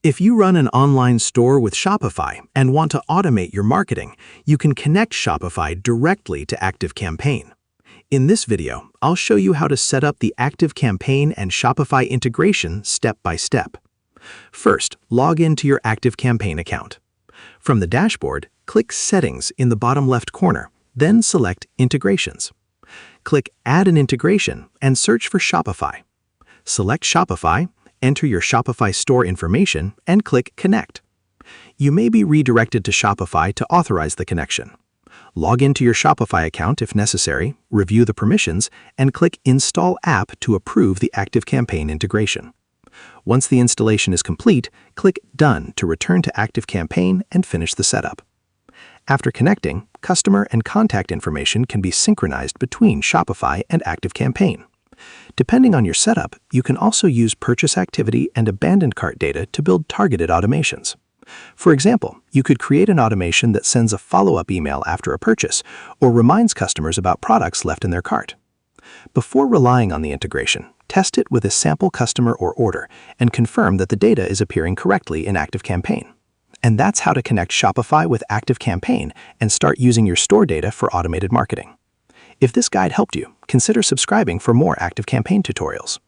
If you run an online store with Shopify and want to automate your marketing, you can connect Shopify directly to ActiveCampaign. In this video, I'll show you how to set up the ActiveCampaign and Shopify integration step by step. First, log into your ActiveCampaign account. From the dashboard, click Settings in the bottom left corner, then select Integrations. Click Add an Integration and search for Shopify. Select Shopify, enter your Shopify store information, and click Connect. You may be redirected to Shopify to authorize the connection. Log into your Shopify account if necessary, review the permissions, and click Install App to approve the ActiveCampaign integration. Once the installation is complete, click Done to return to ActiveCampaign and finish the setup. After connecting, customer and contact information can be synchronized between Shopify and ActiveCampaign. Depending on your setup, you can also use purchase activity and abandoned cart data to build targeted automations. For example, you could create an automation that sends a follow-up email after a purchase or reminds customers about products left in their cart. Before relying on the integration, test it with a sample customer or order and confirm that the data is appearing correctly in ActiveCampaign. And that's how to connect Shopify with ActiveCampaign and start using your store data for automated marketing. If this guide helped you, consider subscribing for more ActiveCampaign tutorials.